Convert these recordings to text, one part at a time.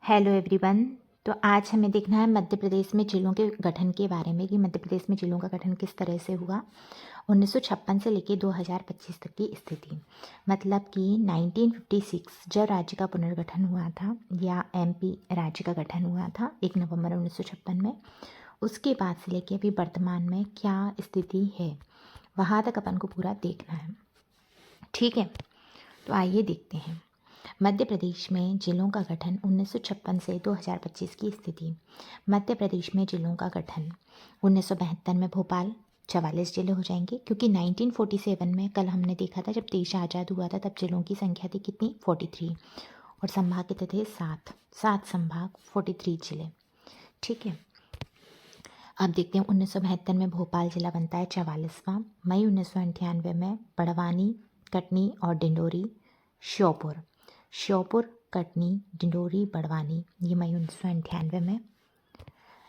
Hello everyone. तो आज हमें देखना है मध्य प्रदेश में जिलों के गठन के बारे में कि मध्य प्रदेश में जिलों का गठन किस तरह से हुआ 1956 से लेकर 2025 तक की स्थिति। मतलब कि 1956 जब राज्य का पुनर्गठन हुआ था या एमपी राज्य का गठन हुआ था 1 नवंबर 1956 में, उसके बाद से लेकर अभी वर्तमान में क्या स्थिति है वहाँ तक अपन को पूरा देखना है। ठीक है, तो आइए देखते हैं। मध्य प्रदेश में जिलों का गठन 1956 से 2025 की स्थिति। मध्य प्रदेश में जिलों का गठन 1972 में भोपाल 44 जिले हो जाएंगे, क्योंकि 1947 में कल हमने देखा था जब देश आज़ाद हुआ था तब जिलों की संख्या थी कितनी 43 और संभाग कितने थे 7 संभाग 43 जिले। ठीक है, अब देखते हैं 1972 में भोपाल जिला बनता है 44वां। मई 1998 में बड़वानी, कटनी और डिंडोरी, श्योपुर, कटनी, डिंडोरी, बड़वानी, ये मई 1998 में।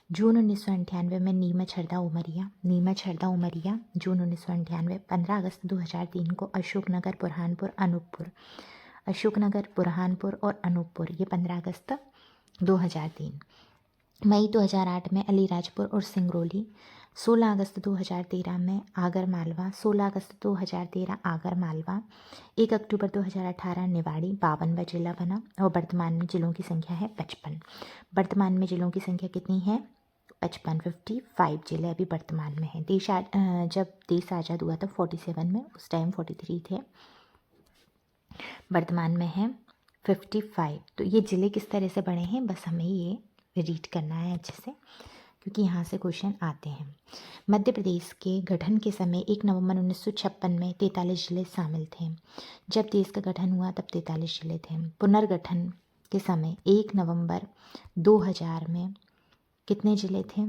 जून 1998 में नीमच, हरदा, उमरिया, जून 1998। 15 अगस्त 2003 को अशोकनगर, बुरहानपुर और अनूपपुर, ये 15 अगस्त 2003। मई 2008 में अलीराजपुर और सिंगरौली। 16 अगस्त 2013 में आगरमालवा, 1 अक्टूबर 2018 निवाड़ी 52वां जिला बना और वर्तमान में जिलों की संख्या है 55। वर्तमान में जिलों की संख्या कितनी है 55 जिले अभी वर्तमान में है। जब देश आज़ाद हुआ था 47 में, उस टाइम 43 थे, वर्तमान में है 55। तो ये ज़िले किस तरह से बने हैं बस हमें ये रीड करना है अच्छे से, क्योंकि यहाँ से क्वेश्चन आते हैं। मध्य प्रदेश के गठन के समय 1 नवंबर 1956 में 43 जिले शामिल थे। जब देश का गठन हुआ तब 43 जिले थे। पुनर्गठन के समय 1 नवंबर 2000 में कितने जिले थे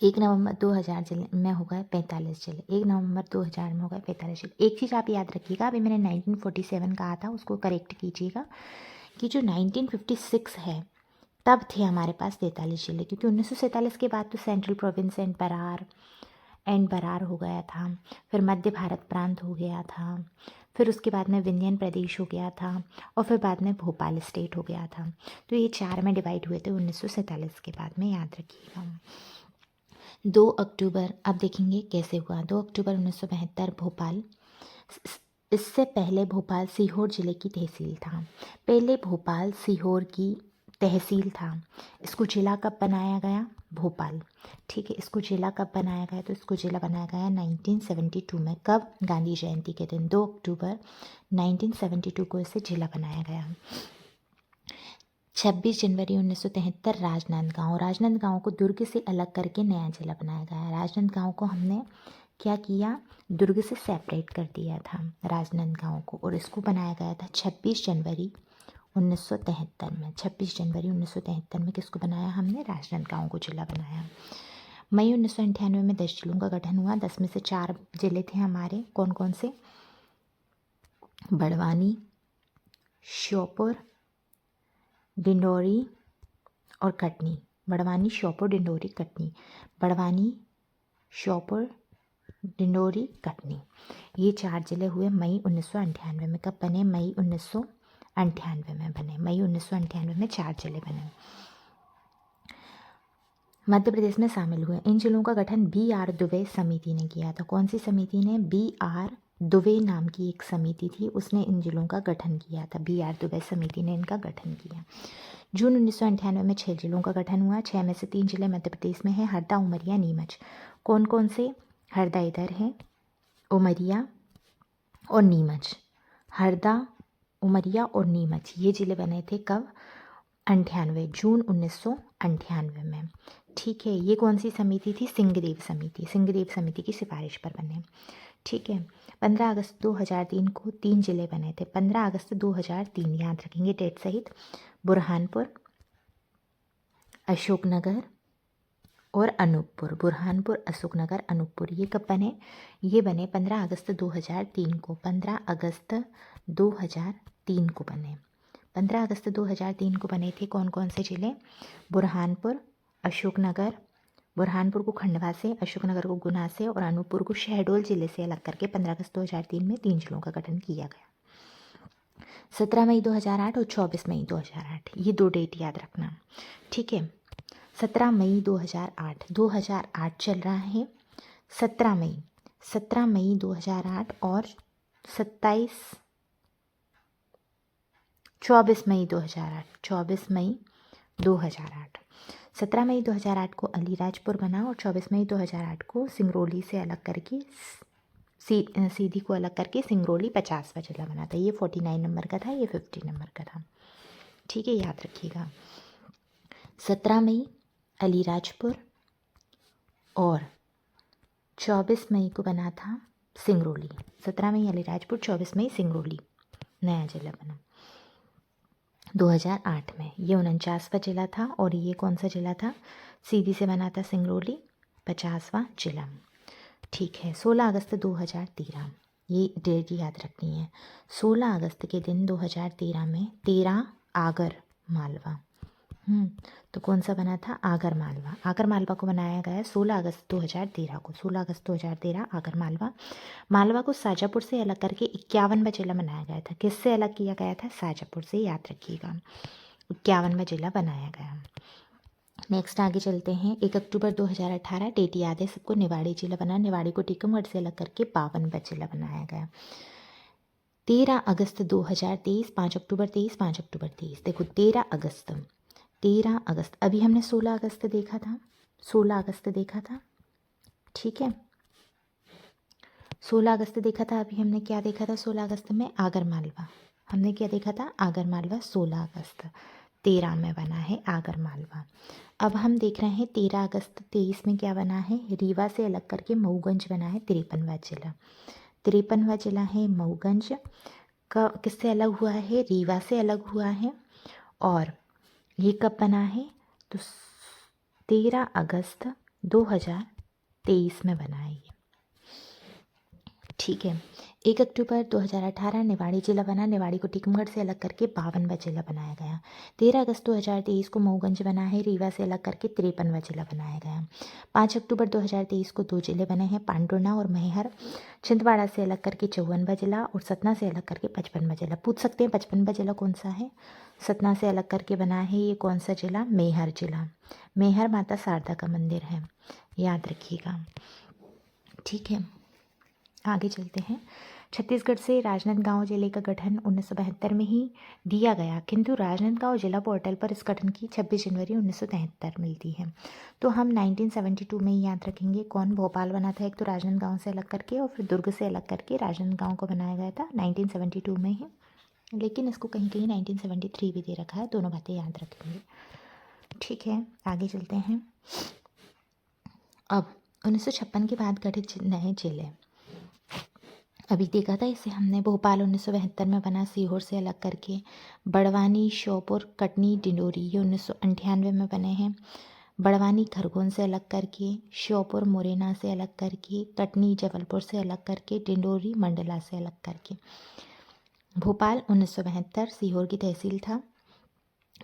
1 नवंबर 2000 जिले में हो गए 45 जिले। 1 नवंबर 2000 में हो गए 45 जिले। एक चीज़ आप याद रखिएगा, अभी मैंने 1947 कहा था, उसको करेक्ट कीजिएगा कि जो 1956 है तब थे हमारे पास 43 जिले, क्योंकि 1947 के बाद तो सेंट्रल प्रोविंस एंड बरार हो गया था, फिर मध्य भारत प्रांत हो गया था, फिर उसके बाद में विंध्यन प्रदेश हो गया था और फिर बाद में भोपाल स्टेट हो गया था। तो ये 4 में डिवाइड हुए थे 1947 के बाद में, याद रखिएगा। 2 अक्टूबर अब देखेंगे कैसे हुआ। 2 अक्टूबर 1972 भोपाल। इससे पहले भोपाल सीहोर जिले की तहसील था। पहले भोपाल सीहोर की तहसील था। इसको जिला कब बनाया गया भोपाल। ठीक है, इसको जिला कब बनाया गया तो इसको जिला बनाया गया 1972 में। कब गांधी जयंती के दिन 2 अक्टूबर 1972 को इसे जिला बनाया गया। 26 जनवरी 1973 राजनांदगांव को दुर्ग से अलग करके नया जिला बनाया गया। राजनांदगांव को हमने क्या किया दुर्ग से सेपरेट कर दिया था राजनांदगांव को, और इसको बनाया गया था 26 जनवरी 1973 में। 26 जनवरी 1973 में किसको बनाया हमने राजनांदगांव को जिला बनाया। मई 1998 में 10 जिलों का गठन हुआ। 10 में से 4 जिले थे हमारे, कौन कौन से, बड़वानी, श्योपुर, डिंडोरी और कटनी। बड़वानी, श्योपुर, डिंडोरी, कटनी। बड़वानी, श्योपुर, डिंडोरी, कटनी, ये 4 जिले हुए मई 1998 में। कब बने मई 1998 में बने। मई 1998 में 4 जिले बने, मध्य प्रदेश में शामिल हुए। इन जिलों का गठन BR दुबे समिति ने किया था। कौन सी समिति ने BR दुबे नाम की एक समिति थी, उसने इन जिलों का गठन किया था। BR दुबे समिति ने इनका गठन किया। जून 1998 में 6 जिलों का गठन हुआ। 6 में से 3 जिले मध्य प्रदेश में हैं, हरदा, उमरिया, नीमच। कौन कौन से, हरदा इधर है, उमरिया और नीमच। हरदा, उमरिया और नीमच ये जिले बने थे कब 98 जून 1998 में। ठीक है, ये कौन सी समिति थी सिंहदेव समिति की सिफारिश पर बने। ठीक है, 15 अगस्त 2003 को 3 जिले बने थे। 15 अगस्त 2003 याद रखेंगे डेट सहित। बुरहानपुर, अशोकनगर और अनूपपुर। बुरहानपुर, अशोकनगर, अनूपपुर ये कब बने, ये बने 15 अगस्त 2003 को। 15 अगस्त 2003 को बने। 15 अगस्त 2003 को बने थे कौन कौन से जिले, बुरहानपुर, अशोकनगर, बुरहानपुर को खंडवा से, अशोकनगर को गुना से और अनूपपुर को शहडोल जिले से अलग करके 15 अगस्त 2003 में 3 जिलों का गठन किया गया। 17 मई 2008 और 24 मई 2008, ये 2 डेट याद रखना। ठीक है, 17 मई 2008 चल रहा है। 17 मई 2008 और 24 मई 2008। 17 मई 2008 को अलीराजपुर बना और 24 मई 2008 को सिंगरौली से अलग करके सीधी को अलग करके सिंगरौली 50वां जिला बना था। ये 49 नंबर का था, ये 50 नंबर का था। ठीक है, याद रखिएगा। 17 मई अलीराजपुर और 24 मई को बना था सिंगरौली। 17 मई अलीराजपुर, 24 मई सिंगरौली नया जिला बना 2008 में। ये 49वां जिला था और ये कौन सा जिला था? सीधी से बना था सिंगरौली 50वां जिला। ठीक है, 16 अगस्त 2013, ये डेट याद रखनी है। 16 अगस्त के दिन 2013 में 13 आगर मालवा, तो कौन सा बना था? आगर मालवा। आगर मालवा को बनाया गया 16 अगस्त 2013 को। 16 अगस्त 2013 आगर मालवा। मालवा को शाजापुर से अलग करके 51वां जिला बनाया गया था। किससे अलग किया गया था? शाजापुर से, याद रखिएगा। 51वां जिला बनाया गया। नेक्स्ट आगे चलते हैं। 1 अक्टूबर 2018, डेट याद है सबको, निवाड़ी जिला बना। निवाड़ी को टीकमगढ़ से अलग करके 52वां जिला बनाया गया। 13 अगस्त 2023, 5 अक्टूबर 23, 5 अक्टूबर 23। देखो 13 अगस्त, अभी हमने 16 अगस्त देखा था, 16 अगस्त देखा था। ठीक है, 16 अगस्त देखा था। अभी हमने क्या देखा था 16 अगस्त में? आगर मालवा। हमने क्या देखा था? आगर मालवा 16 अगस्त 13 में बना है आगर मालवा। अब हम देख रहे हैं 13 अगस्त 23 में क्या बना है? रीवा से अलग करके मऊगंज बना है 53वां जिला। 53वां जिला है मऊगंज का। किससे अलग हुआ है? रीवा से अलग हुआ है। और ये कब बना है? तो 13 अगस्त 2023 में बना है ये। ठीक है, 1 अक्टूबर 2018 निवाड़ी जिला बना। निवाड़ी को टीकमगढ़ से अलग करके 52वां जिला बनाया गया। 13 अगस्त 2023 को मऊगंज बना है। रीवा से अलग करके 53वां जिला बनाया गया। 5 अक्टूबर 2023 को 2 जिले बने हैं, पांडुर्णा और मैहर। छिंदवाड़ा से अलग करके 54वां जिला और सतना से अलग करके 55वां जिला। पूछ सकते हैं 55वां जिला कौन सा है? सतना से अलग करके बना है ये कौन सा जिला? मैहर जिला। मैहर माता शारदा का मंदिर है, याद रखिएगा। ठीक है, आगे चलते हैं। छत्तीसगढ़ से राजनांदगांव जिले का गठन 1972 में ही दिया गया, किंतु राजनांदगांव जिला पोर्टल पर इस गठन की 26 जनवरी 1973 मिलती है। तो हम 1972 में ही याद रखेंगे। कौन? भोपाल बना था एक तो राजनांदगांव से अलग करके, और फिर दुर्ग से अलग करके राजनांदगांव को बनाया गया था 1972 में ही। लेकिन इसको कहीं कहीं 1973 भी दे रखा है, दोनों बातें याद रखेंगे। ठीक है, आगे चलते हैं। अब 1956 के बाद गठित नए जिले, अभी देखा था इसे हमने। भोपाल 1972 में बना, सीहोर से अलग करके। बड़वानी, श्योपुर, कटनी, डिंडोरी ये 1998 में बने हैं। बड़वानी खरगोन से अलग करके, श्योपुर मुरैना से अलग करके, कटनी जबलपुर से अलग करके, डिंडोरी मंडला से अलग करके। भोपाल 1972 सीहोर की तहसील था।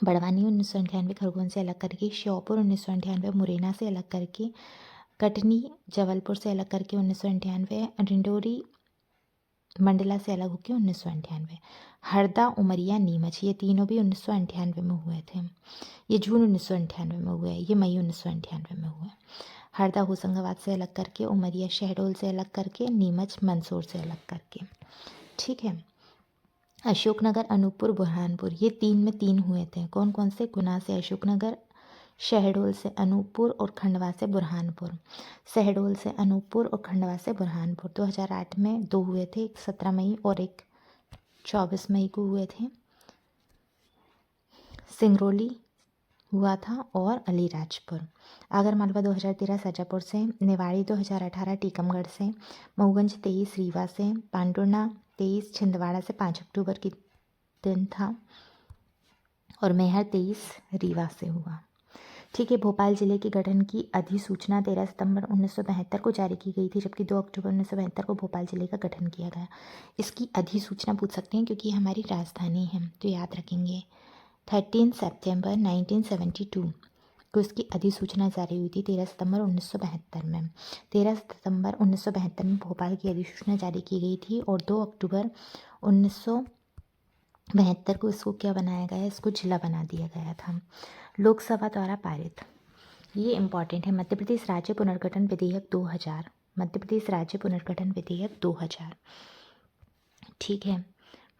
बड़वानी 1998 खरगोन से अलग करके, श्योपुर 1998 मुरैना से अलग करके, कटनी जबलपुर से अलग करके 1998, डिंडोरी मंडला से अलग होकर 1998। हरदा, उमरिया, नीमच ये तीनों भी 1998 में हुए थे। ये जून 1998 में हुए, ये मई 1998 में हुए। हरदा होशंगाबाद से अलग करके, उमरिया शहडोल से अलग करके, नीमच मंदसौर से अलग करके। ठीक है, अशोकनगर, अनूपपुर, बुरहानपुर ये 3 में 3 हुए थे। कौन कौन से? गुना से अशोकनगर, शहडोल से अनूपपुर और खंडवा से बुरहानपुर। शहडोल से अनूपपुर और खंडवा से बुरहानपुर। 2008 में 2 हुए थे, एक 17 मई और एक 24 मई को हुए थे। सिंगरौली हुआ था और अलीराजपुर। आगरमालवा 2013 शाजापुर से, निवाड़ी 2018 टीकमगढ़ से, मऊगंज 23 रीवा से, पांडुर्णा 23 छिंदवाड़ा से 5 अक्टूबर के दिन था, और मैहर 23 रीवा से हुआ। ठीक है, भोपाल जिले के गठन की अधिसूचना 13 सितंबर 1972 को जारी की गई थी, जबकि 2 अक्टूबर 1972 को भोपाल जिले का गठन किया गया। इसकी अधिसूचना पूछ सकते हैं क्योंकि हमारी राजधानी है, तो याद रखेंगे। 13 सितंबर 1972 को इसकी अधिसूचना जारी हुई थी। 13 सितंबर 1972 में 13 सितंबर 1972 में भोपाल की अधिसूचना जारी की गई थी, और 2 अक्टूबर 72 को इसको क्या बनाया गया, इसको जिला बना दिया गया था। लोकसभा द्वारा पारित, ये इम्पॉर्टेंट है, मध्य प्रदेश राज्य पुनर्गठन विधेयक 2000, मध्य प्रदेश राज्य पुनर्गठन विधेयक 2000। ठीक है,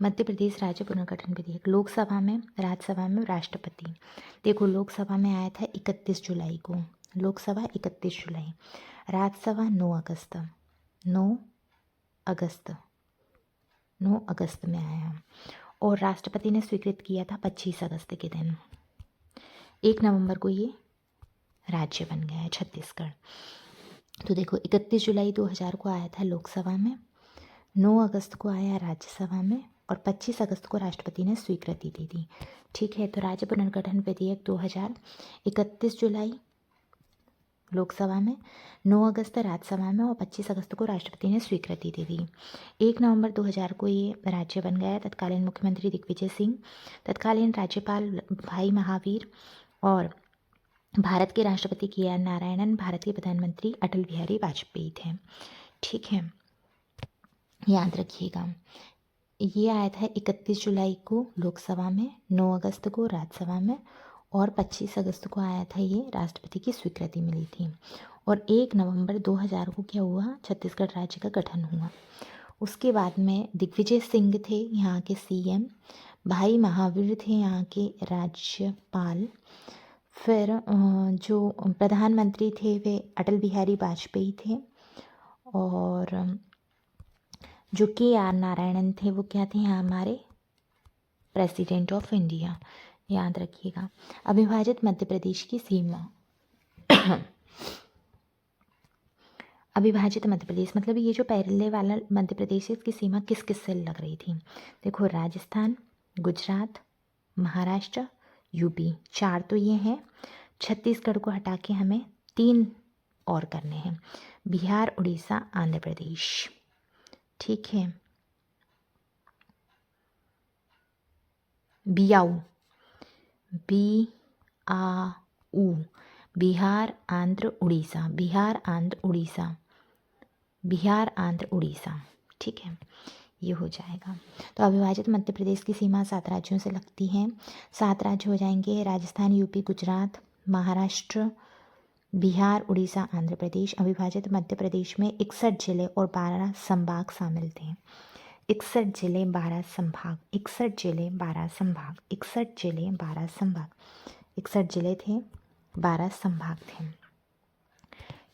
मध्य प्रदेश राज्य पुनर्गठन विधेयक। लोकसभा में, राज्यसभा में राष्ट्रपति, देखो लोकसभा में आया था 31 जुलाई को, लोकसभा 31 जुलाई, राज्यसभा 9 अगस्त, 9 अगस्त, 9 अगस्त में आया, और राष्ट्रपति ने स्वीकृत किया था 25 अगस्त के दिन। 1 नवंबर को ये राज्य बन गया है छत्तीसगढ़। तो देखो 31 जुलाई 2000 को आया था लोकसभा में, 9 अगस्त को आया राज्यसभा में, और 25 अगस्त को राष्ट्रपति ने स्वीकृति दी थी। ठीक है, तो राज्य पुनर्गठन विधेयक 2000 31 जुलाई लोकसभा में, 9 अगस्त राज्यसभा में, और 25 अगस्त को राष्ट्रपति ने स्वीकृति दी थी। 1 नवंबर 2000 को ये राज्य बन गया। तत्कालीन मुख्यमंत्री दिग्विजय सिंह, तत्कालीन राज्यपाल भाई महावीर, और भारत के राष्ट्रपति के आर नारायणन, भारत के प्रधानमंत्री अटल बिहारी वाजपेयी थे। ठीक है, याद रखिएगा। ये आया था 31 जुलाई को लोकसभा में, 9 अगस्त को राज्यसभा में, और 25 अगस्त को आया था, ये राष्ट्रपति की स्वीकृति मिली थी। और 1 नवंबर 2000 को क्या हुआ, छत्तीसगढ़ राज्य का गठन हुआ। उसके बाद में दिग्विजय सिंह थे यहाँ के सीएम, भाई महावीर थे यहाँ के राज्यपाल, फिर जो प्रधानमंत्री थे वे अटल बिहारी वाजपेयी थे, और जो के आर नारायणन थे वो क्या थे, हमारे प्रेसिडेंट ऑफ इंडिया। याद रखिएगा। अविभाजित मध्य प्रदेश की सीमा अविभाजित मध्य प्रदेश मतलब ये जो पहले वाला मध्य प्रदेश है, इसकी सीमा किस किस से लग रही थी। देखो राजस्थान, गुजरात, महाराष्ट्र, यूपी, 4 तो ये हैं। छत्तीसगढ़ को हटा के हमें 3 और करने हैं, बिहार, उड़ीसा, आंध्र प्रदेश। ठीक है, बियाऊ, B-A-U, बिहार, आंध्र, उड़ीसा, बिहार, आंध्र, उड़ीसा, बिहार, आंध्र, उड़ीसा। ठीक है, ये हो जाएगा। तो अविभाजित मध्य प्रदेश की सीमा 7 राज्यों से लगती है। 7 राज्य हो जाएंगे, राजस्थान, यूपी, गुजरात, महाराष्ट्र, बिहार, उड़ीसा, आंध्र प्रदेश। अविभाजित मध्य प्रदेश में 61 जिले और 12 संभाग शामिल थे। 61 जिले 12 संभाग, 61 जिले 12 संभाग, 61 जिले 12 संभाग, 61 जिले थे, 12 संभाग थे।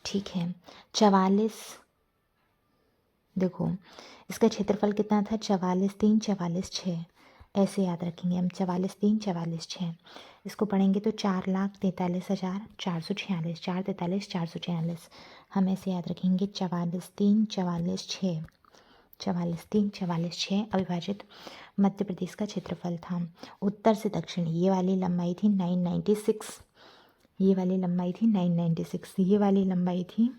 ठीक है, 44, देखो इसका क्षेत्रफल कितना था, 44,3, 44,6, ऐसे याद रखेंगे हम, 44,3, 44,6। इसको पढ़ेंगे तो 4,43,446, 443, 446, हम ऐसे याद रखेंगे 44,3, 44,6, 44,3, 44,6 अविभाजित मध्य प्रदेश का क्षेत्रफल था। उत्तर से दक्षिण ये वाली लंबाई थी 996, ये वाली लंबाई थी 996, ये वाली लंबाई थी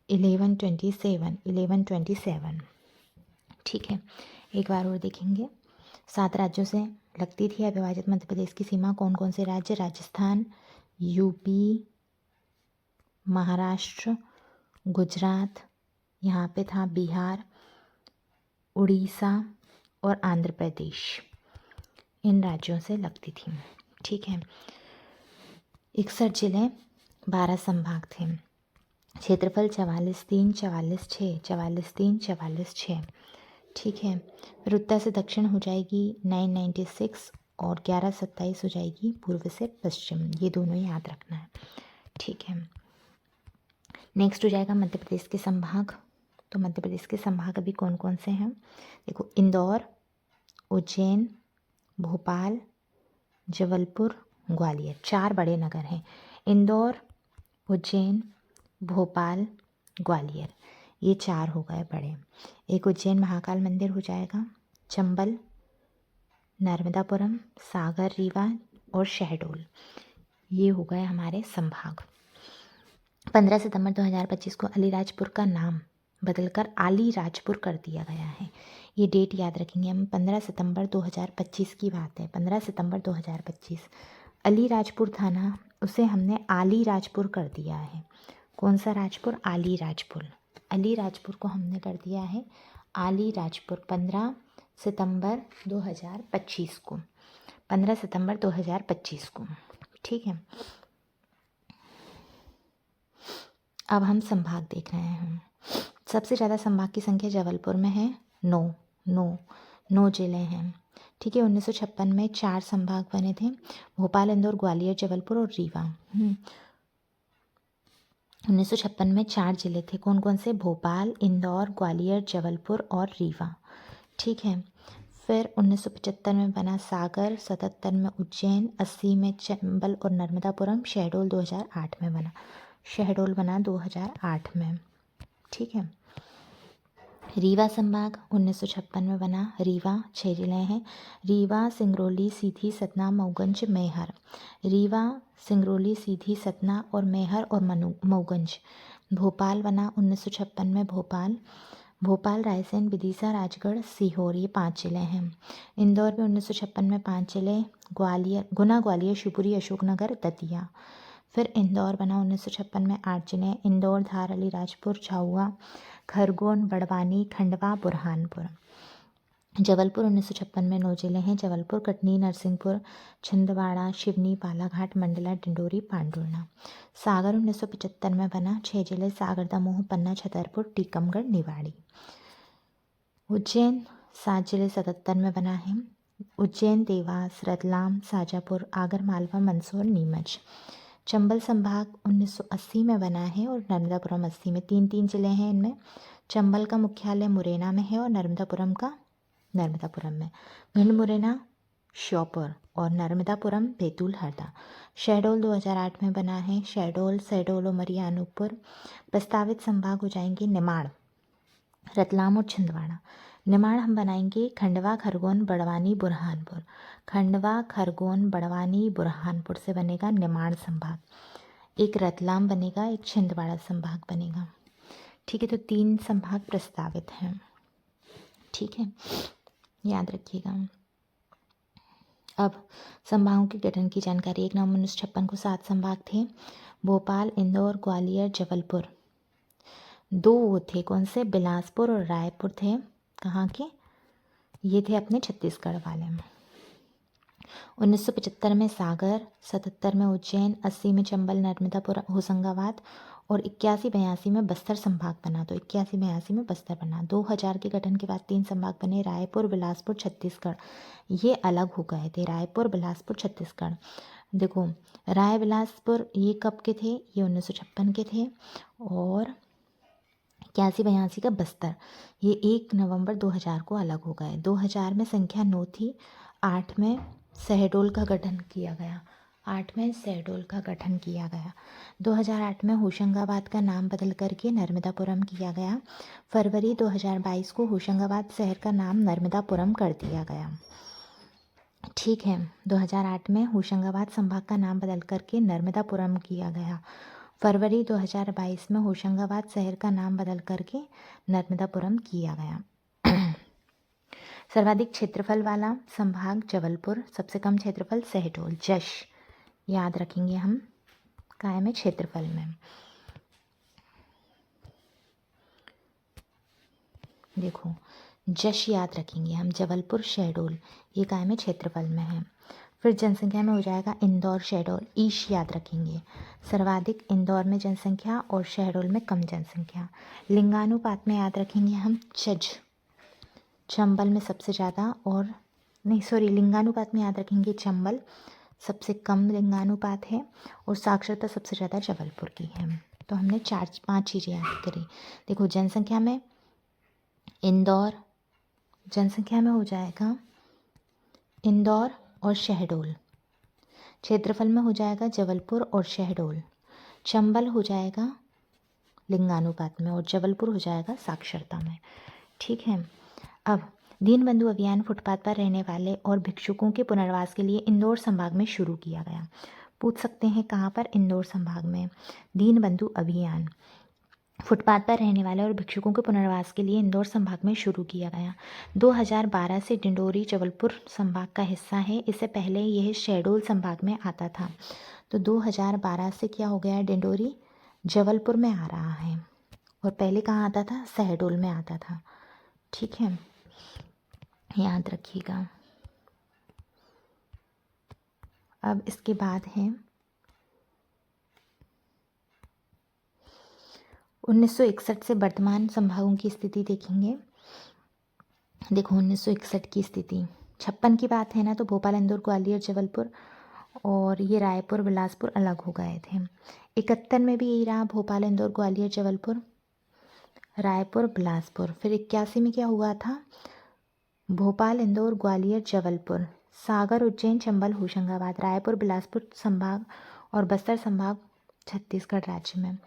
1127, 1127। ठीक है, एक बार और देखेंगे। 7 राज्यों से लगती थी अविभाजित मध्य प्रदेश की सीमा। कौन कौन से राज्य, राजस्थान, यूपी, महाराष्ट्र, गुजरात, यहाँ पे था बिहार, उड़ीसा और आंध्र प्रदेश, इन राज्यों से लगती थी। ठीक है, 61 जिले 12 संभाग थे। क्षेत्रफल 44,3, 44,6, 44,3, 44,6। ठीक है, फिर उत्तर से दक्षिण हो जाएगी 996 और 1127 हो जाएगी पूर्व से पश्चिम, ये दोनों याद रखना है। ठीक है, नेक्स्ट हो जाएगा मध्य प्रदेश के संभाग। तो मध्य प्रदेश के संभाग अभी कौन कौन से हैं, देखो इंदौर, उज्जैन, भोपाल, जबलपुर, ग्वालियर, 4 बड़े नगर हैं। इंदौर, उज्जैन, भोपाल, ग्वालियर, ये 4 हो गए बड़े। एक उज्जैन महाकाल मंदिर हो जाएगा, चंबल, नर्मदापुरम, सागर, रीवा और शहडोल, ये हो गए हमारे संभाग। 15 सितंबर 2025 को अलीराजपुर का नाम बदलकर आलीराजपुर कर दिया गया है। ये डेट याद रखेंगे हम, 15 सितंबर 2025 की बात है, 15 सितंबर 2025। अलीराजपुर था ना, उसे हमने आलीराजपुर कर दिया है। कौन सा राजपुर, आलीराजपुर। अलीराजपुर को हमने कर दिया है आलीराजपुर, 15 सितंबर 2025 को, 15 सितंबर 2025 को। ठीक है, अब हम संभाग देख रहे हैं। सबसे ज़्यादा संभाग की संख्या जबलपुर में है, 9 जिले हैं। ठीक है, 1956 में 4 संभाग बने थे, भोपाल, इंदौर, ग्वालियर, जबलपुर और रीवा। 1956 में 4 जिले थे, कौन कौन से? भोपाल, इंदौर, ग्वालियर, जबलपुर और रीवा। ठीक है, फिर 1975 में बना सागर, 77 में उज्जैन, 80 में चंबल और नर्मदापुरम, शहडोल 2008 में बना, शहडोल बना 2008 में। ठीक है, रीवा संभाग 1956 में बना, रीवा 6 जिले हैं, रीवा, सिंगरौली, सीधी, सतना, मऊगंज, मैहर। रीवा, सिंगरौली, सीधी, सतना और मैहर और मऊगंज। भोपाल बना 1956 में, भोपाल, रायसेन, विदिशा, राजगढ़, सीहोर, ये 5 जिले हैं। इंदौर में 1956 में 5 जिले, गुना, ग्वालियर, शिवपुरी, अशोकनगर, दतिया। फिर इंदौर बना 1956 में 8 जिले, इंदौर, धार, अलीराजपुर, झाबुआ, खरगोन, बड़वानी, खंडवा, बुरहानपुर। जबलपुर 1956 में 9 जिले हैं, जबलपुर, कटनी, नरसिंहपुर, छिंदवाड़ा, सिवनी, बालाघाट, मंडला, डिंडोरी, पांडुर्णा। सागर 1975 में बना, 6 जिले, सागर, दमोह, पन्ना, छतरपुर, टीकमगढ़, निवाड़ी। उज्जैन 7 जिले 77 में बना है, उज्जैन, देवास, रतलाम, शाजापुर, आगर मालवा, मंदसौर, नीमच। चंबल संभाग 1980 में बना है और नर्मदापुरम 80 में, 3 जिले हैं इनमें। चंबल का मुख्यालय मुरैना में है और नर्मदापुरम में। भिंड, मुरैना, श्योपुर और नर्मदापुरम, बैतूल, हरदा। शहडोल 2008 में बना है, शहडोल, उमरिया, अनूपपुर। प्रस्तावित संभाग हो जाएंगे निमाड़, रतलाम और छिंदवाड़ा। निमाड़ हम बनाएंगे खंडवा, खरगोन, बड़वानी, बुरहानपुर। खंडवा, खरगोन, बड़वानी, बुरहानपुर से बनेगा निमाड़ संभाग। एक रतलाम बनेगा, एक छिंदवाड़ा संभाग बनेगा। ठीक है, तो 3 संभाग प्रस्तावित हैं। ठीक है, याद रखिएगा। अब संभागों के गठन की जानकारी। 1 नवंबर 1956 को 7 संभाग थे, भोपाल, इंदौर, ग्वालियर, जबलपुर। 2 थे, कौन से? बिलासपुर और रायपुर थे। कहाँ के? ये थे अपने छत्तीसगढ़ वाले। 1975 में सागर, 77 में उज्जैन, 80 में चंबल, नर्मदापुर, होशंगाबाद और 81-82 में बस्तर संभाग बना। तो 81-82 में बस्तर बना। 2000 के गठन के बाद 3 संभाग बने, रायपुर, बिलासपुर, छत्तीसगढ़। ये अलग हो गए थे, रायपुर, बिलासपुर, छत्तीसगढ़। देखो, राय बिलासपुर ये कब के थे? ये 1956 के थे। और 81-82 का बस्तर, ये 1 नवंबर 2000 को अलग हो गए। 2000 में संख्या 9 थी, 8 में शहडोल का गठन किया गया। 2008 में होशंगाबाद का नाम बदल करके नर्मदापुरम किया गया। फरवरी 2022 को होशंगाबाद शहर का नाम नर्मदापुरम कर दिया गया। ठीक है, 2008 में होशंगाबाद संभाग का नाम बदल करके नर्मदापुरम किया गया। फरवरी 2022 में होशंगाबाद शहर का नाम बदल करके नर्मदापुरम किया गया। सर्वाधिक क्षेत्रफल वाला संभाग जबलपुर, सबसे कम क्षेत्रफल शहडोल। जश याद रखेंगे हम काय में? क्षेत्रफल में। देखो, जश याद रखेंगे हम, जबलपुर, शहडोल, ये काय में? क्षेत्रफल में है। फिर जनसंख्या में हो जाएगा इंदौर, शहडोल, ईश याद रखेंगे। सर्वाधिक इंदौर में जनसंख्या और शहडोल में कम जनसंख्या। लिंगानुपात में याद रखेंगे हम चंबल में सबसे ज़्यादा, और लिंगानुपात में याद रखेंगे चंबल सबसे कम लिंगानुपात है और साक्षरता सबसे ज़्यादा जबलपुर की है। तो हमने 4-5 चीज़ें याद करी। देखो, जनसंख्या में इंदौर, जनसंख्या में हो जाएगा इंदौर और शहडोल। क्षेत्रफल में हो जाएगा जबलपुर और शहडोल। चंबल हो जाएगा लिंगानुपात में और जबलपुर हो जाएगा साक्षरता में। ठीक है, अब दीनबंधु अभियान फुटपाथ पर रहने वाले और भिक्षुकों के पुनर्वास के लिए इंदौर संभाग में शुरू किया गया। पूछ सकते हैं कहाँ पर? इंदौर संभाग में दीनबंधु अभियान फुटपाथ पर रहने वाले और भिक्षुकों के पुनर्वास के लिए इंदौर संभाग में शुरू किया गया। 2012 से डिंडोरी जबलपुर संभाग का हिस्सा है। इससे पहले यह शहडोल संभाग में आता था। तो 2012 से क्या हो गया? डिंडोरी जबलपुर में आ रहा है और पहले कहाँ आता था? शहडोल में आता था। ठीक है, याद रखिएगा। अब इसके बाद है 1961 से वर्तमान संभागों की स्थिति देखेंगे। देखो 1961 की स्थिति, 56 की बात है ना, तो भोपाल, इंदौर, ग्वालियर, जबलपुर और ये रायपुर, बिलासपुर अलग हो गए थे। 71 में भी यही रहा, भोपाल, इंदौर, ग्वालियर, जबलपुर, रायपुर, बिलासपुर। फिर 81 में क्या हुआ था, भोपाल, इंदौर, ग्वालियर, जबलपुर, सागर, उज्जैन, चंबल, होशंगाबाद, रायपुर, बिलासपुर संभाग और बस्तर संभाग छत्तीसगढ़ राज्य में।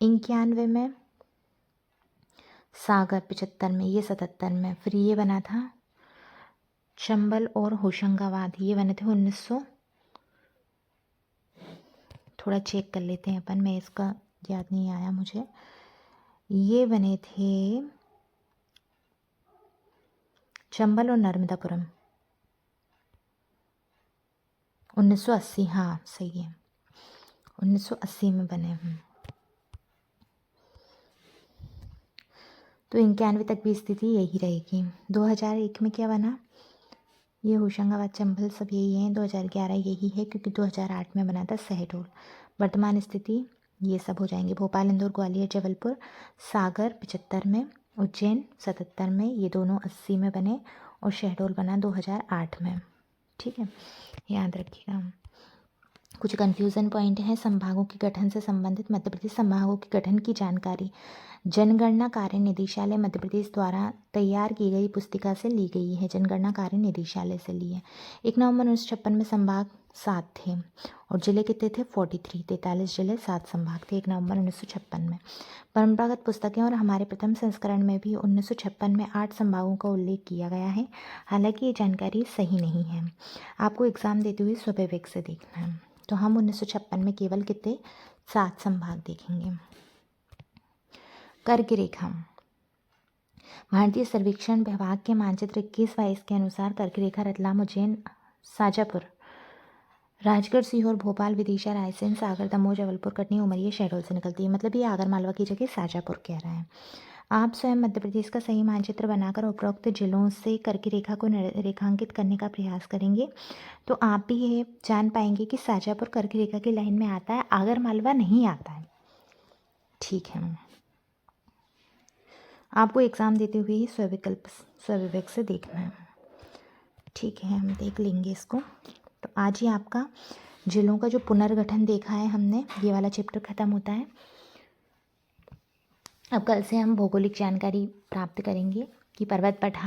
91 में सागर, 75 में ये, 77 में फिर ये बना था चंबल और होशंगाबाद, ये बने थे 1900, थोड़ा चेक कर लेते हैं अपन, मैं इसका याद नहीं आया मुझे, ये बने थे चंबल और नर्मदापुरम 1980, हाँ सही है, 1980 में बने हैं। तो 91 तक भी स्थिति यही रहेगी। 2001 में क्या बना, ये होशंगाबाद, चंबल सब यही है। 2011 यही है क्योंकि 2008 में बना था शहडोल। वर्तमान स्थिति ये सब हो जाएंगे, भोपाल, इंदौर, ग्वालियर, जबलपुर, सागर 75 में, उज्जैन 77 में, ये दोनों 80 में बने और शहडोल बना 2008 में। ठीक है, याद रखिएगा। कुछ कन्फ्यूज़न पॉइंट हैं। संभागों के गठन से संबंधित मध्य प्रदेश संभागों के गठन की जानकारी जनगणना कार्य निदेशालय मध्य प्रदेश द्वारा तैयार की गई पुस्तिका से ली गई है। जनगणना कार्य निदेशालय से ली है। 1 नवंबर 1956 में संभाग 7 थे और जिले कितने थे, 43, 43 जिले, 7 संभाग थे 1 नवंबर 1956 में। परंपरागत पुस्तकें और हमारे प्रथम संस्करण में भी 1956 में 8 संभागों का उल्लेख किया गया है। हालांकि ये जानकारी सही नहीं है, आपको एग्ज़ाम देते हुए स्वविवेक से देखना है। तो हम 1956 में केवल कितने, 7 संभाग देखेंगे। कर्क रेखा, भारतीय सर्वेक्षण विभाग के मानचित्र 21-22 के अनुसार कर्क रेखा रतलाम, उज्जैन, शाजापुर, राजगढ़, सीहोर, भोपाल, विदिशा, रायसेन, सागर, दमोह, जबलपुर, कटनी, उमरिया, शहडोल से निकलती है। मतलब ये आगरमालवा की जगह शाजापुर कह रहा है। आप स्वयं मध्य प्रदेश का सही मानचित्र बनाकर उपरोक्त जिलों से कर्क रेखा को रेखांकित करने का प्रयास करेंगे तो आप भी ये जान पाएंगे कि शाजापुर कर्क रेखा की लाइन में आता है, आगरमालवा नहीं आता है। ठीक है, आपको एग्ज़ाम देते हुए ही स्वविवेक से देखना है। ठीक है, हम देख लेंगे इसको। तो आज ही आपका जिलों का जो पुनर्गठन देखा है हमने, ये वाला चैप्टर ख़त्म होता है। अब कल से हम भौगोलिक जानकारी प्राप्त करेंगे कि पर्वत पठार